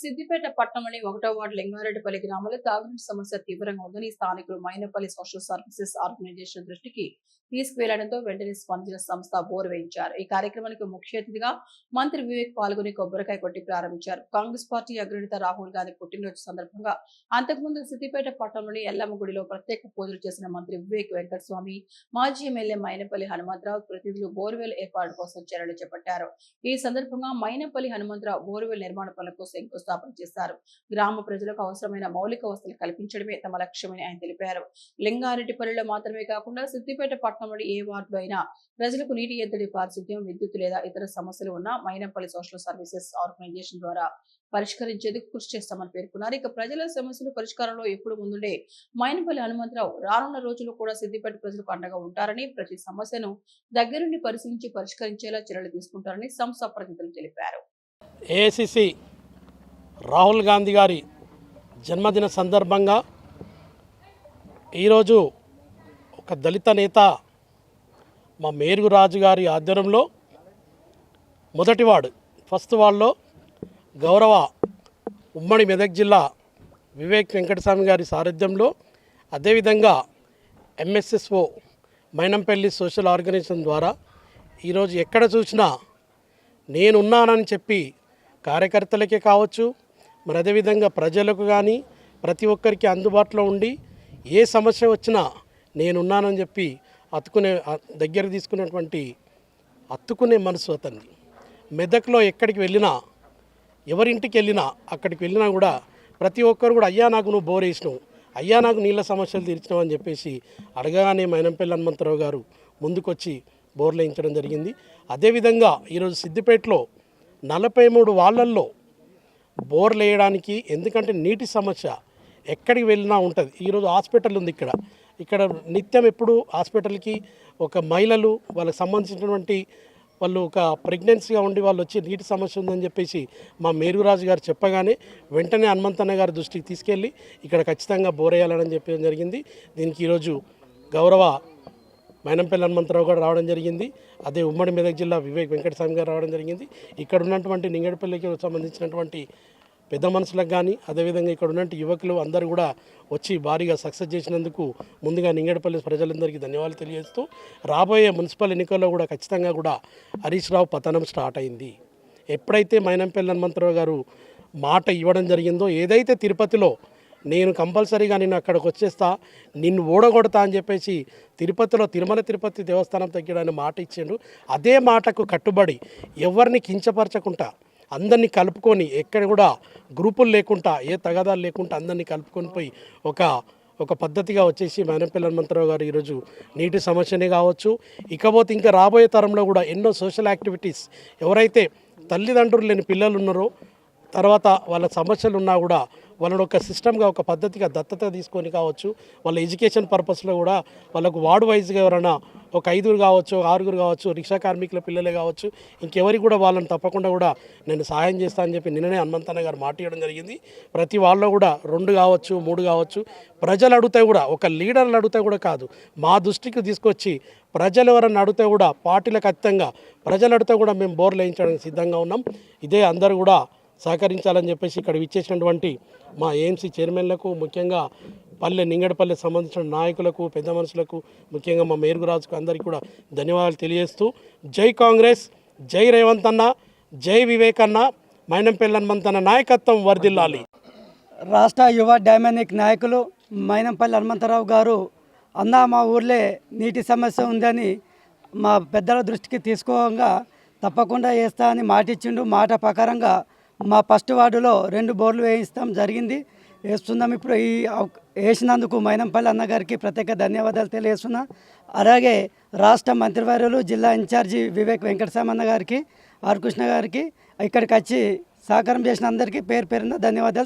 సిద్దిపేట పట్టణంలోని 1వ వార్డు లింగారెడ్డిపల్లి గ్రామంలో తాగునీటి సమస్య తీవ్రంగా ఉందని స్థానికులు మైనపల్లి సోషల్ సర్వీసెస్ ఆర్గనైజేషన్ దృష్టికి తీసుకువెళ్లడంతో వెంటనే స్పందించిన సంస్థ బోర్ వేయించారు. ఈ కార్యక్రమానికి ముఖ్య అతిథిగా మంత్రి వివేక్ పాల్గొని కొబ్బరికాయ కొట్టి ప్రారంభించారు. కాంగ్రెస్ పార్టీ అగ్రనేత రాహుల్ గాంధీ పుట్టినరోజు సందర్భంగా అంతకుముందు సిద్దిపేట పట్టణంలోని ఎల్లమ్మ గుడిలో ప్రత్యేక పూజలు చేసిన మంత్రి వివేక్ వెంకటస్వామి, మాజీ ఎమ్మెల్యే మైనపల్లి హనుమంతరావు ప్రతినిధులు బోర్వెల్ ఏర్పాటు కోసం చర్యలు చేపట్టారు. ఈ సందర్భంగా మైనపల్లి హనుమంతరావు బోర్వెల్ నిర్మాణ పనులకు శంకుస్థాపన చేశారు. గ్రామ ప్రజలకు అవసరమైన మౌలిక వసతులు కల్పించడమే తమ లక్ష్యమని ఆయన తెలిపారు. లింగారెడ్డిపల్లిలో మాత్రమే కాకుండా సిద్దిపేట పట్టణంలోని ఏ వార్డులో అయినా ప్రజలకు నీటి ఎద్దడి, పారిశుద్ధ్యం, విద్యుత్ లేదా ఇతర సమస్యలు ఉన్న మైనపల్లి సోషల్ సర్వీసెస్ ఆర్గనైజేషన్ ద్వారా పరిష్కరించేందుకు కృషి చేస్తామని పేర్కొన్నారు. ఇక ప్రజల సమస్యలు పరిష్కారంలో ఎప్పుడు ముందుండే మైనపల్లి హనుమంతరావు రానున్న రోజుల్లో కూడా సిద్దిపేట ప్రజలకు అండగా ఉంటారని, ప్రతి సమస్యను దగ్గరుండి పరిశీలించి పరిష్కరించేలా చర్యలు తీసుకుంటారని సంస్థ ప్రతినిధులు తెలిపారు. ఏఐసిసి రాహుల్ గాంధీ గారి జన్మదిన సందర్భంగా ఈరోజు ఒక దళిత నేత మా మేరుగు రాజు గారి ఆధ్వర్యంలో మొదటి వార్డు ఫస్ట్ వార్డులో గౌరవ ఉమ్మడి మెదక్ జిల్లా వివేక్ వెంకటస్వామి గారి సారథ్యంలో, అదేవిధంగా ఎంఎస్ఎస్ఓ మైనంపల్లి సోషల్ ఆర్గనైజేషన్ ద్వారా ఈరోజు ఎక్కడ చూసినా నేనున్నానని చెప్పి కార్యకర్తలకే కావచ్చు, మరి అదేవిధంగా ప్రజలకు కానీ ప్రతి ఒక్కరికి అందుబాటులో ఉండి ఏ సమస్య వచ్చినా నేనున్నానని చెప్పి దగ్గర తీసుకున్నటువంటి అత్తుకునే మనసు అతన్ని. మెదక్లో ఎక్కడికి వెళ్ళినా, ఎవరింటికి వెళ్ళినా, అక్కడికి వెళ్ళినా కూడా ప్రతి ఒక్కరు కూడా అయ్యా నాకు నువ్వు బోర్ వేసినావు, అయ్యా నాకు నీళ్ళ సమస్యలు తీర్చినావు అని చెప్పేసి అడగగానే మైనంపల్లి హనుమంతరావు గారు ముందుకొచ్చి బోర్లు వేయించడం జరిగింది. అదేవిధంగా ఈరోజు సిద్దిపేటలో 43 వాళ్ళల్లో బోర్లు వేయడానికి, ఎందుకంటే నీటి సమస్య ఎక్కడికి వెళ్ళినా ఉంటుంది. ఈరోజు హాస్పిటల్ ఉంది ఇక్కడ నిత్యం ఎప్పుడు హాస్పిటల్కి ఒక మహిళలు వాళ్ళకి సంబంధించినటువంటి వాళ్ళు ఒక ప్రెగ్నెన్సీగా ఉండి వాళ్ళు వచ్చి నీటి సమస్య ఉందని చెప్పేసి మా మేరురాజు గారు చెప్పగానే వెంటనే హనుమంతన్న గారి దృష్టికి తీసుకెళ్ళి ఇక్కడ ఖచ్చితంగా బోర్ వేయాలని చెప్పడం జరిగింది. దీనికి ఈరోజు గౌరవ మైనంపల్లి హనుమంతరావు గారు రావడం జరిగింది. అదే ఉమ్మడి మెదక్ జిల్లా వివేక్ వెంకటస్వామి గారు రావడం జరిగింది. ఇక్కడ ఉన్నటువంటి నింగడపల్లికి సంబంధించినటువంటి పెద్ద మనుషులకు కానీ, అదేవిధంగా ఇక్కడ ఉన్నటువంటి యువకులు అందరూ కూడా వచ్చి భారీగా సక్సెస్ చేసినందుకు ముందుగా నింగడపల్లి ప్రజలందరికీ ధన్యవాదాలు తెలియజేస్తూ, రాబోయే మున్సిపల్ ఎన్నికల్లో కూడా ఖచ్చితంగా కూడా హరీష్ రావు పతనం స్టార్ట్ అయింది. ఎప్పుడైతే మైనంపల్లి హనుమంతరావు గారు మాట ఇవ్వడం జరిగిందో, ఏదైతే తిరుపతిలో నేను కంపల్సరీగా నేను అక్కడికి వచ్చేస్తా, నిన్ను ఓడగొడతా అని చెప్పేసి తిరుపతిలో తిరుమల తిరుపతి దేవస్థానం తగ్గడానికి మాట ఇచ్చిండు. అదే మాటకు కట్టుబడి ఎవరిని కించపరచకుండా అందరినీ కలుపుకొని, ఎక్కడ కూడా గ్రూపులు లేకుండా, ఏ తగాదాలు లేకుండా అందరినీ కలుపుకొని పోయి ఒక పద్ధతిగా వచ్చేసి మైనంపల్లి హనుమంతరావు గారు ఈరోజు నీటి సమస్యనే కావచ్చు, ఇకపోతే ఇంకా రాబోయే తరంలో కూడా ఎన్నో సోషల్ యాక్టివిటీస్, ఎవరైతే తల్లిదండ్రులు లేని పిల్లలు ఉన్నారో, తర్వాత వాళ్ళ సమస్యలు ఉన్నా కూడా వాళ్ళని ఒక సిస్టమ్గా, ఒక పద్ధతిగా దత్తత తీసుకొని కావచ్చు, వాళ్ళ ఎడ్యుకేషన్ పర్పస్లో కూడా వాళ్ళకు వార్డు వైజ్గా ఎవరైనా ఒక 5 కావచ్చు, 6 కావచ్చు, రిక్షా కార్మికుల పిల్లలే కావచ్చు, ఇంకెవరికి కూడా వాళ్ళని తప్పకుండా కూడా నేను సహాయం చేస్తాను అని చెప్పి నిన్ననే హనుమంతన్న గారు మాట ఇవ్వడం జరిగింది. ప్రతి వాళ్ళలో కూడా 2 కావచ్చు, 3 కావచ్చు, ప్రజలు అడిగితే కూడా, ఒక లీడర్లు అడిగితే కూడా కాదు, మా దృష్టికి తీసుకొచ్చి ప్రజలు ఎవరన్నా అడిగితే కూడా, పార్టీలకు అతీతంగా ప్రజలు అడిగితే కూడా మేము బోర్లు వేయించడానికి సిద్ధంగా ఉన్నాం. ఇదే అందరూ కూడా సహకరించాలని చెప్పేసి ఇక్కడ ఇచ్చేసినటువంటి మా ఏఎంసీ చైర్మన్లకు, ముఖ్యంగా నింగడపల్లి సంబంధించిన నాయకులకు, పెద్ద మనుషులకు, ముఖ్యంగా మా మేరుగురాజుకు అందరికీ కూడా ధన్యవాదాలు తెలియజేస్తూ, జై కాంగ్రెస్, జై రేవంత్ అన్న, జై వివేక్ అన్న, మైనంపల్లి హనుమంతన్న నాయకత్వం వర్ధిల్లాలి. రాష్ట్ర యువ డైనామిక్ నాయకులు మైనంపల్లి హనుమంతరావు గారు మా ఊర్లే నీటి సమస్య ఉందని మా పెద్దల దృష్టికి తీసుకోగా తప్పకుండా వేస్తా అని మాట ఇచ్చిండు. మాట ప్రకారంగా మా ఫస్ట్ వార్డులో 2 బోర్లు వేయిస్తాం జరిగింది, వేస్తున్నాం. ఇప్పుడు ఈ వేసినందుకు మైనంపల్లి అన్నగారికి ప్రత్యేక ధన్యవాదాలు తెలియజేస్తున్నా. అలాగే రాష్ట్ర మంత్రివర్యులు, జిల్లా ఇన్ఛార్జి వివేక్ వెంకటస్వామి అన్న గారికి, ఆర్ కృష్ణ గారికి, ఇక్కడికి వచ్చి సహకారం చేసిన అందరికీ పేరు పేరున ధన్యవాదాలు.